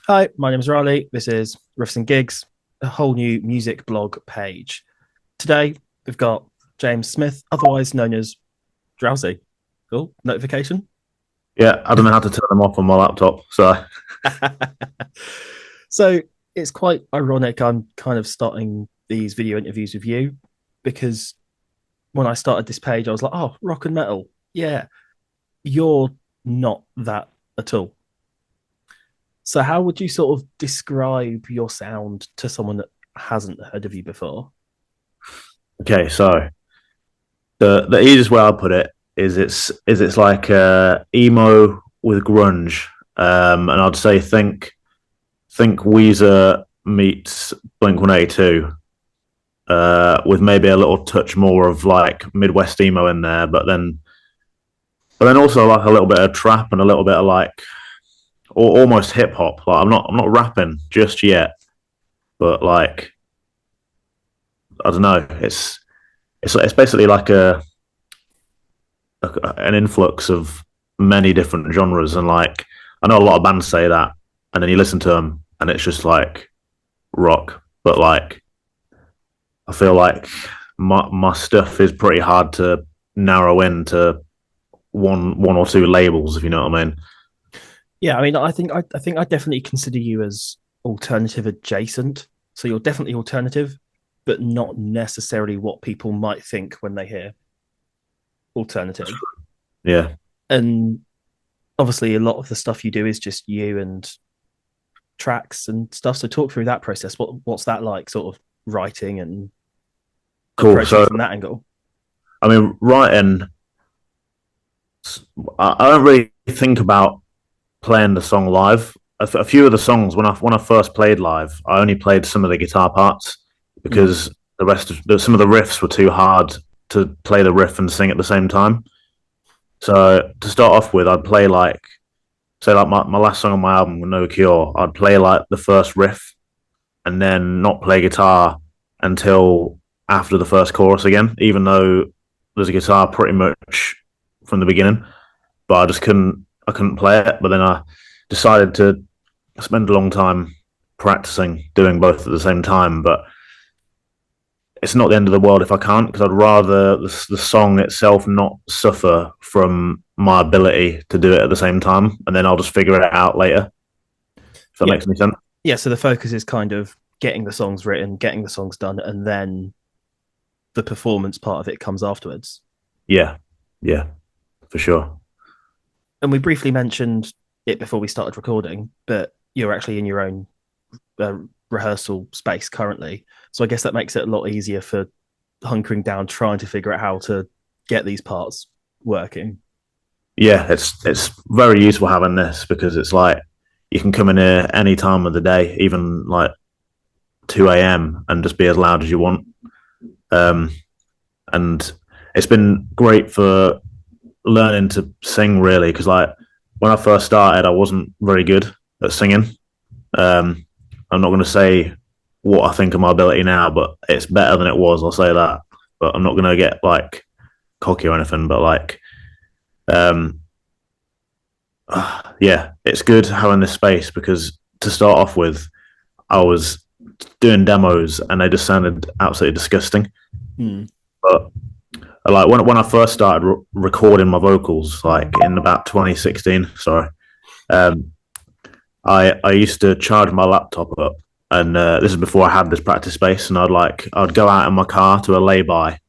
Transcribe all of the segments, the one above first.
Hi, my name is Riley. This is Riffs and Gigs, a whole new music blog page. Today, we've got James Smith, otherwise known as Jrowsy. Cool. Notification. Yeah, I don't know how to turn them off on my laptop. So, So it's quite ironic. I'm kind of starting these video interviews with you because when I started this page, I was like, oh, rock and metal. Yeah, you're not that at all. So, how would you sort of describe your sound to someone that hasn't heard of you before? okay, so the easiest way I put it is it's like emo with grunge, and I'd say think Weezer meets Blink-182, with maybe a little touch more of like Midwest emo in there, but then also like a little bit of trap and a little bit of like almost hip hop. Like I'm not rapping just yet, but like I don't know, it's basically like an influx of many different genres, and like I know a lot of bands say that, and then you listen to them and it's just like rock, but like I feel like my stuff is pretty hard to narrow into one or two labels, if you know what I mean. Yeah, I mean, I think I definitely consider you as alternative adjacent. So you're definitely alternative, but not necessarily what people might think when they hear alternative. Yeah, And obviously, a lot of the stuff you do is just you and tracks and stuff. So talk through that process. What's that like? Sort of writing and cool. approaching it So from that angle. I mean, writing, I don't really think about playing the song live. A few of the songs when I first played live, I only played some of the guitar parts Mm. because the rest of some of the riffs were too hard to play the riff and sing at the same time. So to start off with, I'd play like say like my last song on my album, No Cure. I'd play like the first riff and then not play guitar until after the first chorus again, even though there's a guitar pretty much from the beginning. But I couldn't play it. But then I decided to spend a long time practicing doing both at the same time. But it's not the end of the world if I can't, because I'd rather the song itself not suffer from my ability to do it at the same time, and then I'll just figure it out later. If that Yeah, makes any sense. yeah. So the focus is kind of getting the songs written, getting the songs done, and then the performance part of it comes afterwards. Yeah, yeah, for sure. And we briefly mentioned it before we started recording, but you're actually in your own uh, rehearsal space currently. So I guess that makes it a lot easier for hunkering down, trying to figure out how to get these parts working. Yeah, it's very useful having this because it's like you can come in here any time of the day, even like 2 a.m., and just be as loud as you want. Um, and it's been great for learning to sing really because like when I first started, I wasn't very good at singing. Um, I'm not going to say what I think of my ability now, but it's better than it was. I'll say that. But I'm not going to get like cocky or anything. But like, um, yeah, it's good having this space because to start off with, I was doing demos and they just sounded absolutely disgusting. Hmm. But like when I first started recording my vocals, like in about 2016, sorry, um, I used to charge my laptop up, and this is before I had this practice space, and I'd go out in my car to a lay-by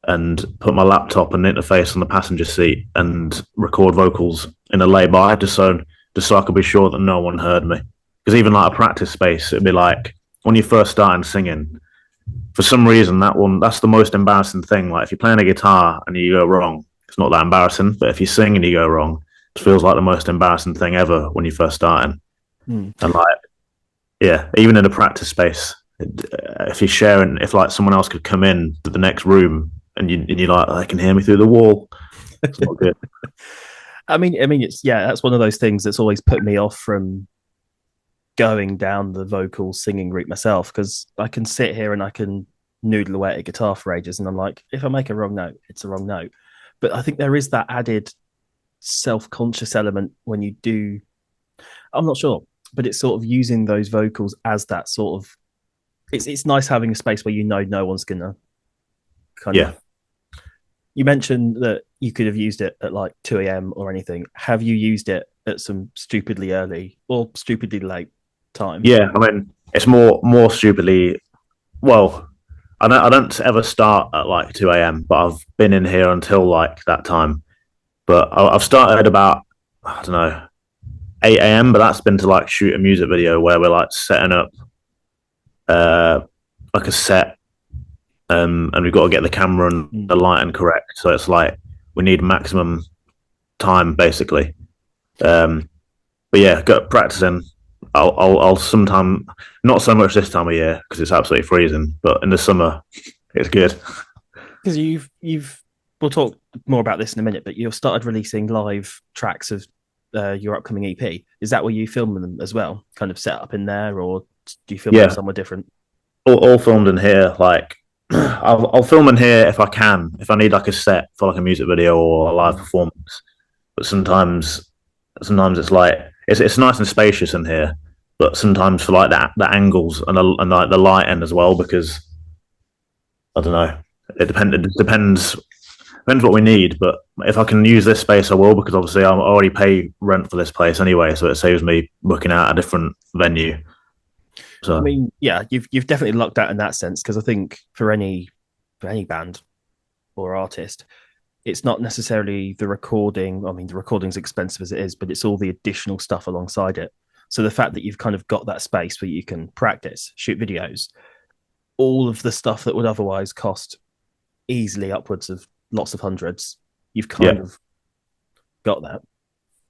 and put my laptop and interface on the passenger seat and record vocals in a lay-by just so I could be sure that no one heard me. Because even like a practice space, it'd be like when you first starting singing, for some reason that's the most embarrassing thing. Like if you're playing a guitar and you go wrong, it's not that embarrassing. But if you sing and you go wrong, it feels like the most embarrassing thing ever when you're first starting. Hmm. And like yeah, even in a practice space, if you're sharing, if like someone else could come in to the next room and you're like, they can hear me through the wall. It's not good. I mean, it's yeah, that's one of those things that's always put me off from going down the vocal singing route myself because I can sit here and I can noodle away at a guitar for ages, and I'm like, if I make a wrong note, it's a wrong note. But I think there is that added self-conscious element when you do. I'm not sure. but it's sort of using those vocals as that sort of. It's nice having a space where no one's gonna kind Yeah. of. You mentioned that you could have used it at like 2 a.m. or anything. Have you used it at some stupidly early or stupidly late time? Yeah, I mean, it's more stupidly. Well, I don't ever start at like 2 a.m., but I've been in here until like that time. But I've started about, I don't know, 8 a.m., but that's been to like shoot a music video where we're like setting up uh like a set, and we've got to get the camera and Mm. the lighting correct. So it's like we need maximum time basically. Um, but yeah, got practicing. I'll sometime, not so much this time of year because it's absolutely freezing, but in the summer it's good. Because you've we'll talk more about this in a minute, but you've started releasing live tracks of your upcoming EP. Is that where you film them as well? Kind of set up in there, or do you film them Yeah, somewhere different? all filmed in here. Like I'll film in here if I can, if I need like a set for like a music video or a live Mm. performance. But sometimes it's like it's nice and spacious in here, but sometimes for like the angles and like the lighting as well, because I don't know. It depends what we need. But if I can use this space, I will, because obviously I already pay rent for this place anyway, so it saves me booking out a different venue. I So mean, yeah, you've definitely lucked out in that sense because I think for any band or artist, it's not necessarily the recording. I mean, the recording's expensive as it is, but it's all the additional stuff alongside it. So the fact that you've kind of got that space where you can practice, shoot videos, all of the stuff that would otherwise cost easily upwards of lots of hundreds, you've kind yeah, of got that.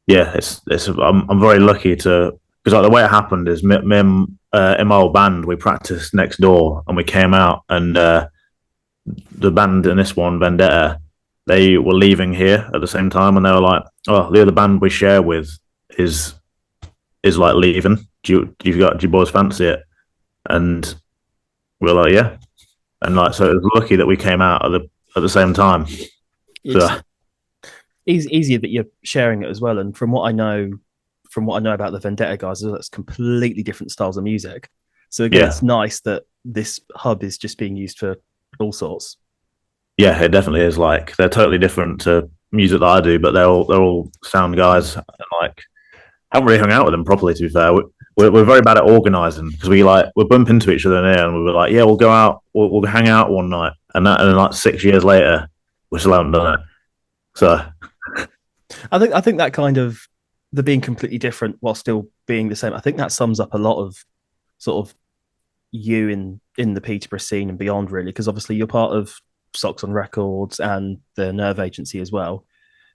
yeah, it's I'm very lucky to, because like the way it happened is me and in my old band we practiced next door and we came out, and the band in this one, Vendetta, they were leaving here at the same time, and they were like, "Oh, the other band we share with is is like leaving. Do you boys fancy it?" And we were like, "Yeah." And like, so it was lucky that we came out at the same time. So It's easier that you're sharing it as well. And from what I know about the Vendetta guys, that's completely different styles of music. So again, yeah, it's nice that this hub is just being used for all sorts. yeah, it definitely is. Like they're totally different to music that I do, but they're all sound guys. And like haven't really hung out with them properly. To be fair, we're very bad at organising because we bump into each other in here, and we were like, yeah, we'll go out, we'll hang out one night, and then like 6 years later, we still haven't done it. So I think that kind of the being completely different while still being the same. I think that sums up a lot of sort of you in the Peterborough scene and beyond, really, because obviously you're part of Socks on Records and the Nerve Agency as well,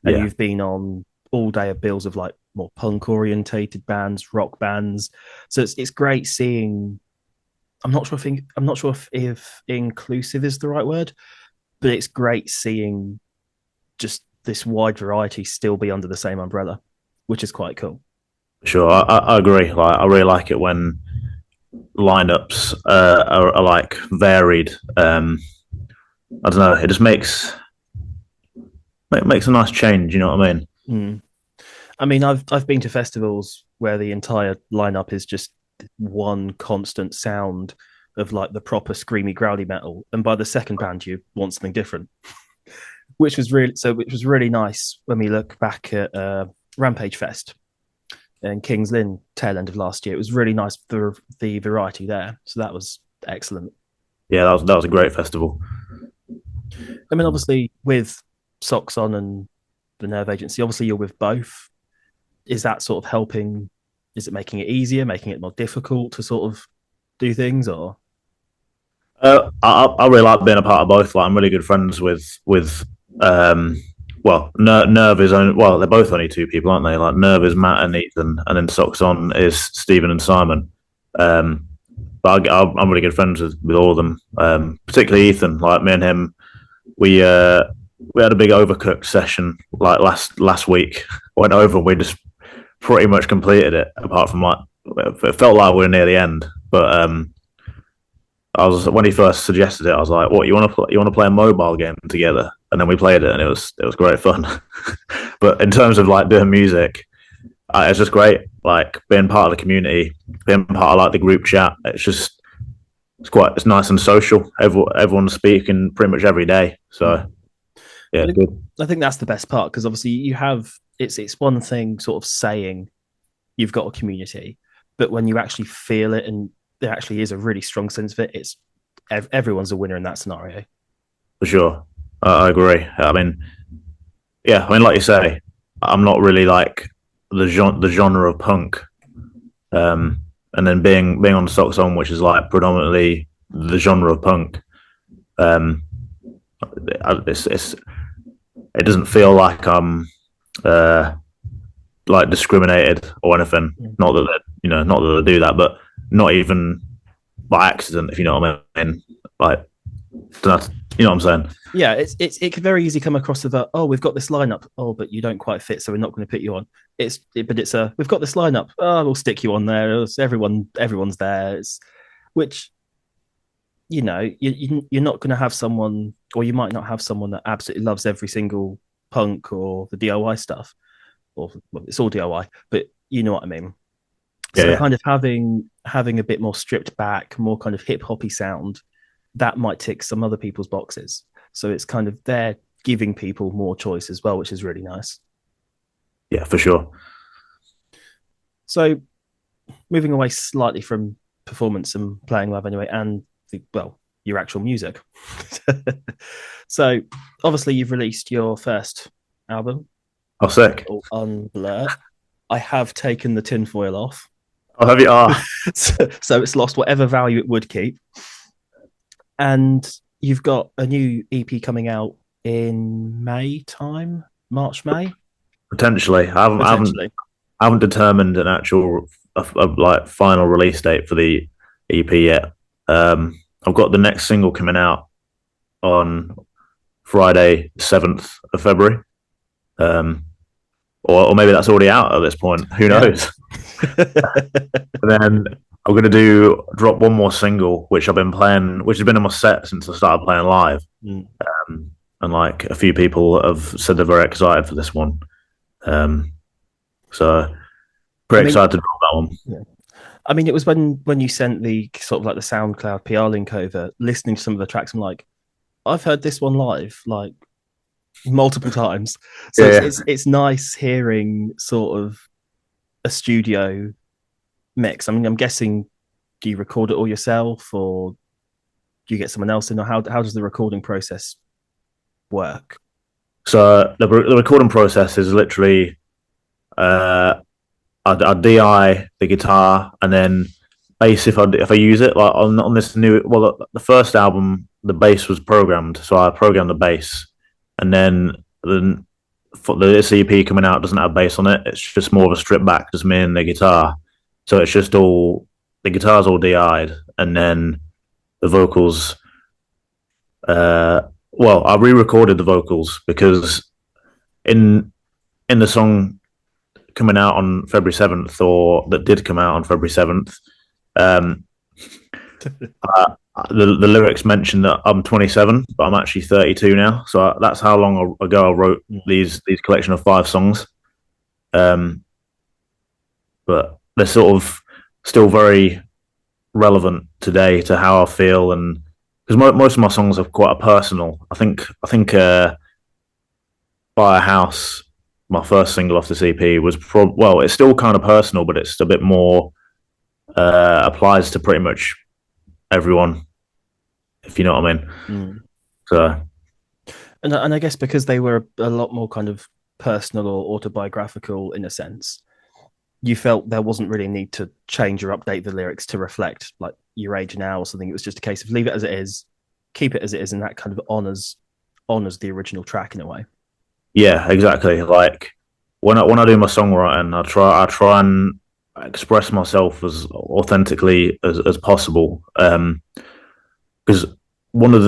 and yeah, you've been on all day of bills of like more punk orientated bands, rock bands. So it's great seeing. I'm not sure if inclusive is the right word, but it's great seeing just this wide variety still be under the same umbrella, which is quite cool. sure, I agree. Like I really like it when lineups are like varied. I don't know. It just makes a nice change. You know what I mean? Mm. I mean, I've been to festivals where the entire lineup is just one constant sound of like the proper screamy growly metal, and by the second band you want something different, which was really nice when we look back at Rampage Fest and Kings Lynn tail end of last year. It was really nice for the variety there, so that was excellent. Yeah, that was a great festival. I mean, obviously with Socks on and the Nerve Agency, obviously you're with both. Is that sort of helping? Is it making it easier, making it more difficult to sort of do things, or I really like being a part of both. Like I'm really good friends with um, Nerve is only, well, they're both only two people, aren't they? Like Nerve is Matt and Ethan, and then Socks On is Stephen and Simon. Um, but I'm really good friends with all of them, particularly Ethan. Like me and him, we uh, we had a big overcooked session like last week. Went over and we just pretty much completed it. Apart from like, it felt like we were near the end, but I was, when he first suggested it, I was like, "What, you want to play a mobile game together?" And then we played it, and it was great fun. But in terms of like doing music, it's just great. like being part of the community, being part of like the group chat. It's nice and social. Everyone's speaking pretty much every day. So yeah, I it's think good I think that's the best part because obviously you have it's one thing sort of saying you've got a community, but when you actually feel it and there actually is a really strong sense of it, it's everyone's a winner in that scenario. for sure. I agree. I mean, yeah, I mean, like you say, I'm not really like the genre of punk. And then being on the Stock Song, which is like predominantly the genre of punk, um, it doesn't feel like I'm uh, like discriminated or anything. Mm. Not that not that they do that, but not even by accident, if you know what I mean. Like, that's, you know what I'm saying? Yeah, it could very easily come across as a oh we've got this lineup oh but you don't quite fit so we're not going to put you on. But it's a we've got this lineup oh we'll stick you on there. It's everyone's there. Which you're not going to have someone or you might not have someone that absolutely loves every single punk or the DIY stuff or well, it's all DIY, but you know what I mean. Yeah, So yeah, kind of having a bit more stripped back, more kind of hip hoppy sound, that might tick some other people's boxes. So it's kind of they're giving people more choice as well, which is really nice. yeah, for sure. So moving away slightly from performance and playing live anyway, and your actual music. So obviously you've released your first album, Oh, sick. Unblur. I have taken the tinfoil off. Oh, have you? Ah, So it's lost whatever value it would keep. And you've got a new EP coming out in May time, March, May, potentially. potentially. I haven't determined an actual like final release date for the EP yet. I've got the next single coming out on Friday, 7th of February. Um, or maybe that's already out at this point. Who Yeah. knows? And then I'm going to drop one more single, which I've been playing, which has been in my set since I started playing live. Mm. And like a few people have said they're very excited for this one. Um, so I pretty mean, excited to drop that one. yeah. I mean, it was when you sent the sort of like the SoundCloud PR link over, listening to some of the tracks. I'm like, I've heard this one live like multiple times. So Yeah, it's yeah. it's nice hearing sort of a studio mix. I mean, I'm guessing do you record it all yourself or do you get someone else in, or how does the recording process work? So the recording process is literally uh, I DI the guitar and then bass if I use it like on this new the first album the bass was programmed, so I programmed the bass, and then for this EP coming out doesn't have bass on it. It's just more of a strip back, just me and the guitar. So it's just all the guitar's all DI'd, and then the vocals. I re-recorded the vocals because in the song coming out on February 7th, or that did come out on February 7th, um, the lyrics mention that I'm 27, but I'm actually 32 now. So that's how long ago I wrote these collection of 5 songs. Um, but they're sort of still very relevant today to how I feel, and because most of my songs are quite personal. I think Buy a House, my first single off this EP, was it's still kind of personal, but it's a bit more applies to pretty much everyone, if you know what I mean. Mm. So And I guess because they were a lot more kind of personal or autobiographical in a sense, you felt there wasn't really a need to change or update the lyrics to reflect like your age now or something. It was just a case of leave it as it is, keep it as it is, and that kind of honors the original track in a way. yeah, exactly. Like when I do my songwriting, I try and express myself as authentically as possible. Because one of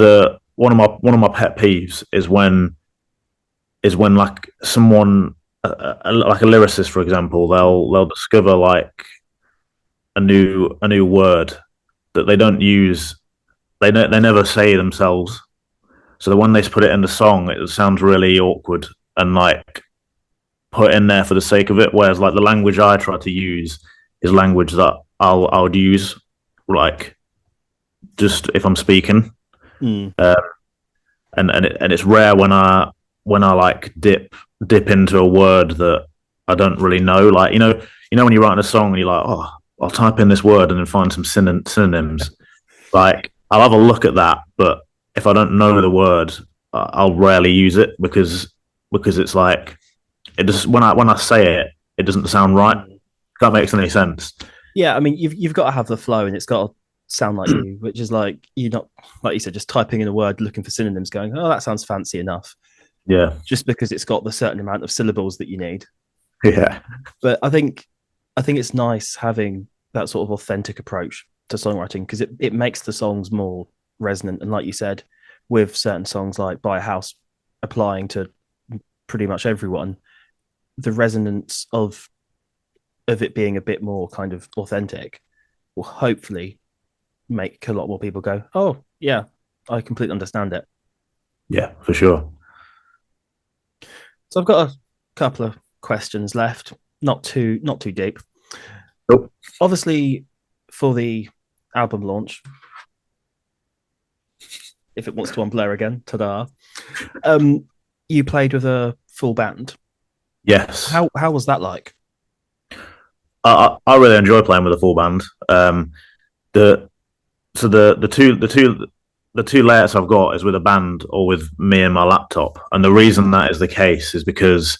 my pet peeves is when like someone like a lyricist, for example, they'll discover like a new word that they don't use. They never say themselves. So that when they put it in the song, it sounds really awkward and like put in there for the sake of it. Whereas like the language I try to use is language that I would use like just if I'm speaking. Mm. Uh, and it's rare when I like dip into a word that I don't really know. Like when you're writing a song and you're like, oh, I'll type in this word and then find some synonyms. Like I'll have a look at that, but if I don't know the word, I'll rarely use it because it's like it just when I say it, it doesn't sound right. Mm. If that makes any sense. Yeah, I mean, you've got to have the flow, and it's got to sound like you, which is like you're not, like you said, just typing in a word, looking for synonyms, going, oh, that sounds fancy enough, Yeah, just because it's got the certain amount of syllables that you need. yeah, But I think it's nice having that sort of authentic approach to songwriting because it makes the songs more resonant. And like you said, with certain songs like Buy a House applying to pretty much everyone, the resonance of it being a bit more kind of authentic will hopefully make a lot more people go, oh yeah, I completely understand it. yeah, for sure. So I've got a couple of questions left, not too deep. Nope. Obviously, for the album launch, if it wants to unblur again, ta-da. Um, you played with a full band. Yes, How was that like? I really enjoy playing with a full band. The so the two layouts I've got is with a band or with me and my laptop, and the reason that is the case is because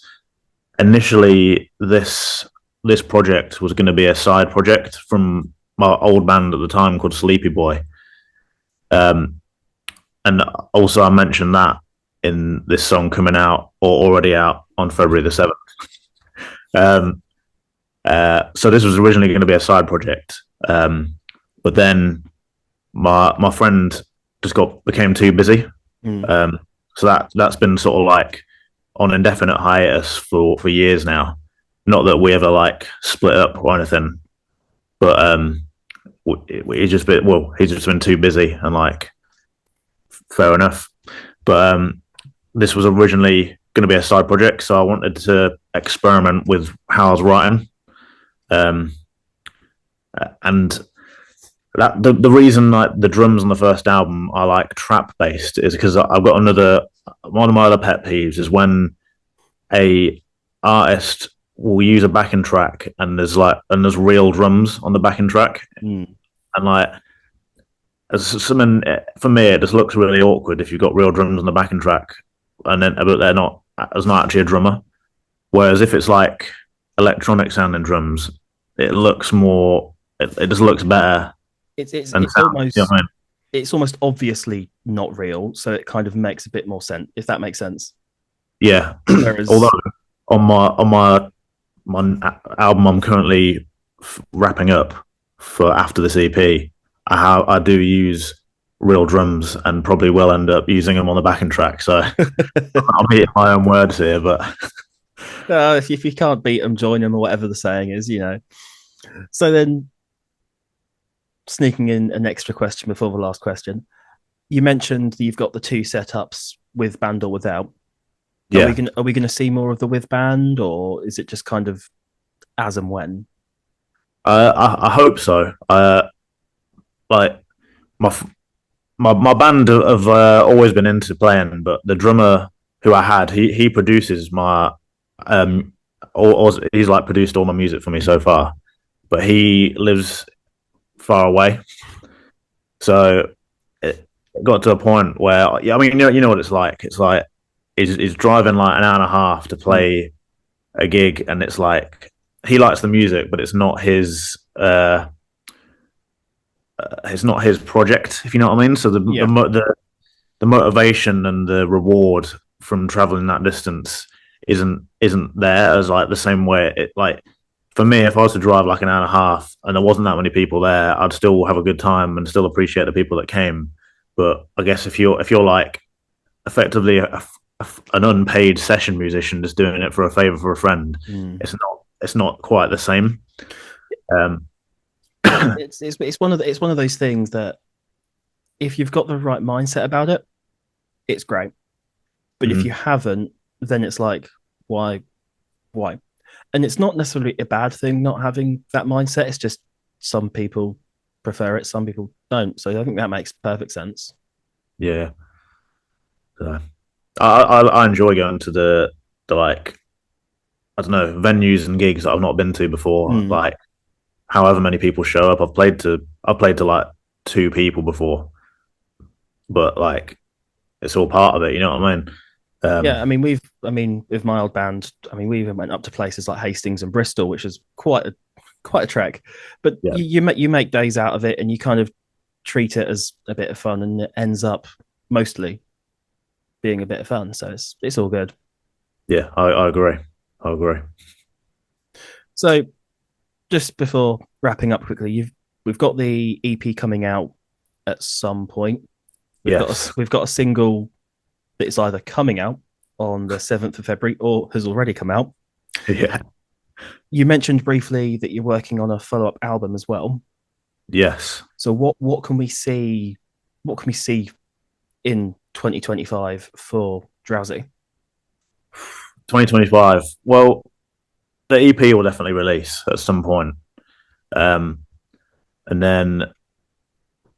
initially this project was going to be a side project from my old band at the time called Sleepy Boy. Um, and also I mentioned that in this song coming out or already out on February the 7th. Um, so this was originally going to be a side project, but then my friend just became too busy. Mm. Um, so that's been sort of like on indefinite hiatus for years now. Not that we ever like split up or anything, but he's just been too busy and like fair enough. But this was originally going to be a side project, so I wanted to experiment with how I was writing. Um, and the reason like the drums on the first album are like trap based is because I've got another one of my other pet peeves is when a artist will use a backing track and there's real drums on the backing track Mm. and like as something for me it just looks really awkward if you've got real drums on the backing track and then but they're not there's not actually a drummer. Whereas if it's like electronic sounding drums, it looks more it just looks better and It's sounds. You know what I mean? it's almost obviously not real, so it kind of makes a bit more sense if that makes sense. Yeah. Although Whereas, on my album I'm currently wrapping up for after this EP, I do use real drums and probably will end up using them on the backing track. So I'm eating my own words here, but if you can't beat them, join them, or whatever the saying is, you know. So then, sneaking in an extra question before the last question, you mentioned that you've got the two setups with band or without. yeah, Are we gonna see more of the with band, or is it just kind of as and when? I hope so. Like my my band have always been into playing, but the drummer who I had, he produces my or he's like produced all my music for me so far, but he lives far away, so it got to a point where yeah, I mean you know what it's like. It's like he's driving like an hour and a half to Mm. play a gig, and it's like he likes the music, but it's not his project, if you know what I mean. So Yeah. the motivation and the reward from traveling that distance isn't there as like the same way it like for me if I was to drive like an hour and a half and there wasn't that many people there I'd still have a good time and still appreciate the people that came. But I guess if you're like effectively an unpaid session musician just doing it for a favor for a friend, Mm. it's not quite the same. um It's one of it's one of those things that if you've got the right mindset about it, it's great. But if you mhm. haven't, then it's like, why? why. And it's not necessarily a bad thing not having that mindset. It's just some people prefer it, some people don't. So I think that makes perfect sense. Yeah. So I enjoy going to the like I don't know venues and gigs that I've not been to before. Mm. Like however many people show up, I've played to like two people before, but like it's all part of it. You know what I mean? Yeah, Um, I mean, with my old band, I mean, we even went up to places like Hastings and Bristol, which is quite a trek. But yeah, you make days out of it, and you kind of treat it as a bit of fun, and it ends up mostly being a bit of fun. So it's all good. yeah, I agree. I agree. So just before wrapping up quickly, we've got the EP coming out at some point. Yes, We've got a single that is either coming out on the 7th of February or has already come out. yeah, You mentioned briefly that you're working on a follow-up album as well. yes. So what can we see? What can we see in 2025 for Drowsy? 2025. Well, the EP will definitely release at some point. Um, and then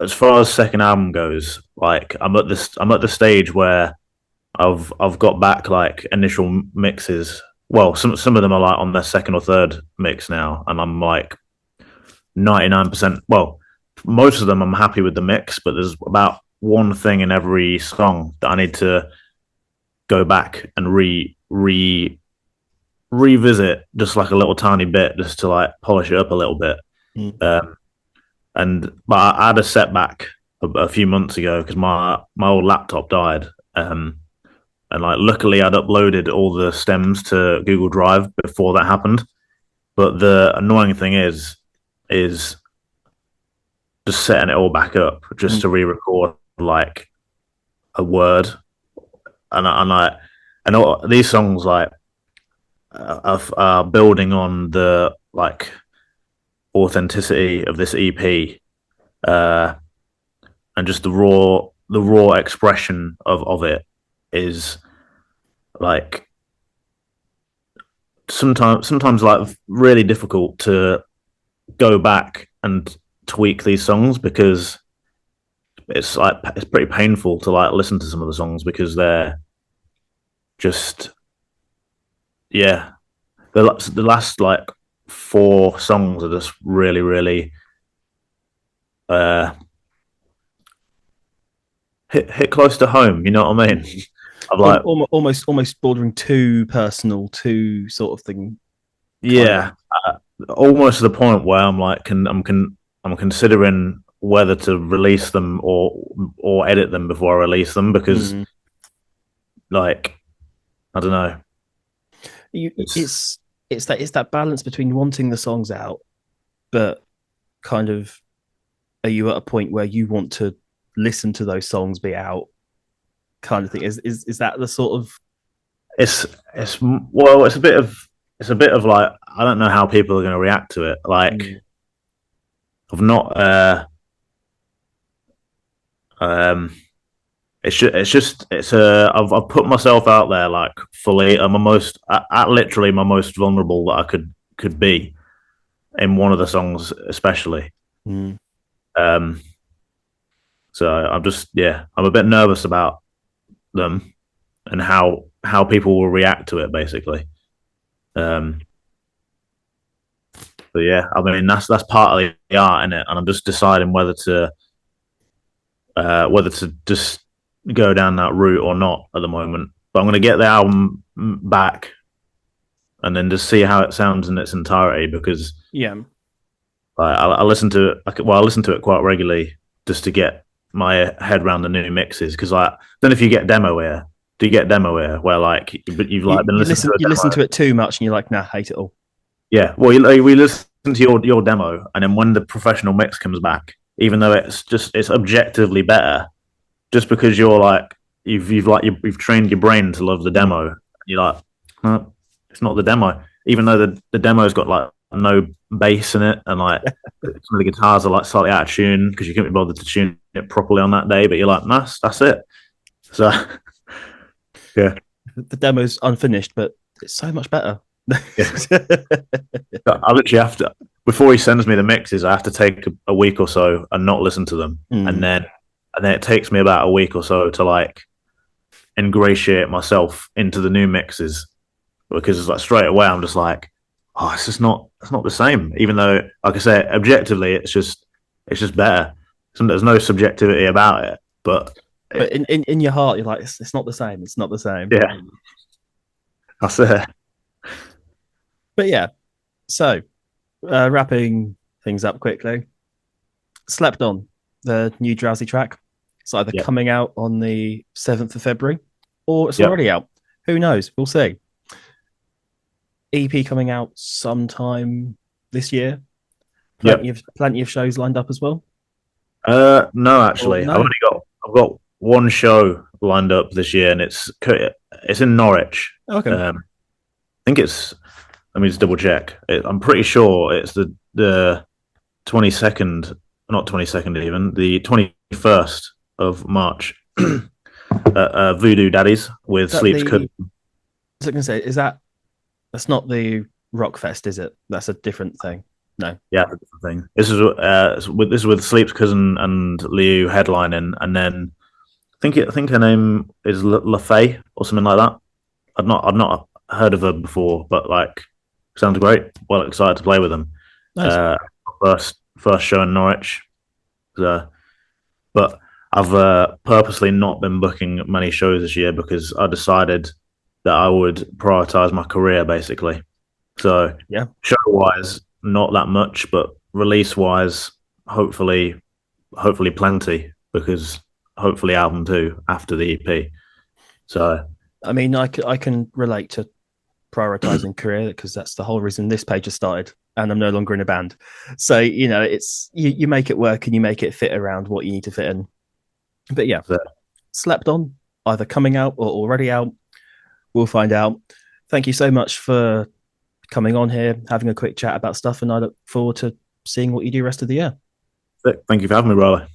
as far as second album goes, like I'm at the stage where I've got back like initial mixes. Well, some of them are like on their second or third mix now, and I'm like 99%. Well, most of them I'm happy with the mix, but there's about one thing in every song that I need to go back and revisit just like a little tiny bit, just to like polish it up a little bit. Mm. Um, but I had a setback a few months ago because my old laptop died. And like luckily I'd uploaded all the stems to Google Drive before that happened. But the annoying thing is just setting it all back up just to Mm. re-record like a word, and I and all, these songs like are building on the like authenticity of this EP, uh, and just the raw expression of it is like sometimes like really difficult to go back and tweak these songs because it's pretty painful to like listen to some of the songs because they're just yeah the last like four songs are just really uh hit close to home, you know what I mean? I'm like Almost bordering too personal, too sort of thing. Kind of. yeah, almost to the point where I'm like I'm considering whether to release them or edit them before I release them because Mm. like I don't know. You, It's it's that balance between wanting the songs out, but kind of are you at a point where you want to listen to those songs be out, kind of thing? Is that the sort of it's well, it's a bit of like I don't know how people are going to react to it. Like mm, I've not um it's I've put myself out there like fully. I'm most at literally my most vulnerable that I could be in one of the songs, especially. mm. Um, so I'm just I'm a bit nervous about them and how people will react to it, basically. Um, but yeah, I mean that's part of the art in it, and I'm just deciding whether to just go down that route or not at the moment. But I'm going to get the album back and then just see how it sounds in its entirety because Yeah. I listen to it. Well, I listen to it quite regularly just to get my head around the new mixes because I don't know if you get demo ear. Do you get demo ear where like you've like been listening to a You listen demo? to it too much and you're like, nah, hate it all. Yeah, well, we listen to your demo, and then when the professional mix comes back, even though it's objectively better, just because you're like you've trained your brain to love the Mm. demo, you're like, no, it's not the demo. Even though the demo's got like no bass in it, and like some of the guitars are like slightly out of tune because you couldn't be bothered to tune it properly on that day, but you're like, nah, that's it. So yeah, The demo's unfinished, but it's so much better. Yeah. I literally have to before he sends me the mixes. I have to take a week or so and not listen to them, and Mm. then it takes me about a week or so to like ingratiate myself into the new mixes because it's like straight away I'm just like, oh, it's not the same. Even though, like I say, objectively, it's just better. There's no subjectivity about it, but But it, in your heart, you're like, it's not the same. It's not the same. yeah, that's it. But yeah, so wrapping things up quickly. Slept On, the new Jrowsy track. It's either Yep, coming out on the 7th of February or it's yep, already out. Who knows? We'll see. EP coming out sometime this year. yep. Plenty of shows lined up as well. No, Or actually, no? I've got one show lined up this year, and it's in Norwich. Okay. I think it's. Let me just double check. I'm pretty sure it's the 22nd, not 22nd even, the 21st of March. Voodoo Daddies with Is that Sleeps Could. the I was going to say, is that's not the Rock Fest, is it? That's a different thing. No. Yeah, that's the thing. This is with Sleep's Cousin and Liu headlining, and then I think her name is LaFay or something like that. I've not heard of her before, but like sounds great. Well, excited to play with them. Nice. Uh, first show in Norwich. So, but I've purposely not been booking many shows this year because I decided that I would prioritize my career basically. So Yeah. show wise, not that much, but release wise, hopefully, hopefully plenty because hopefully album two after the EP. So I mean, I can relate to prioritizing career because that's the whole reason this page has started and I'm no longer in a band. So, it's you make it work and you make it fit around what you need to fit in. But yeah, so Slept On, either coming out or already out. We'll find out. Thank you so much for coming on here, having a quick chat about stuff, and I look forward to seeing what you do rest of the year. thank you for having me, Riley.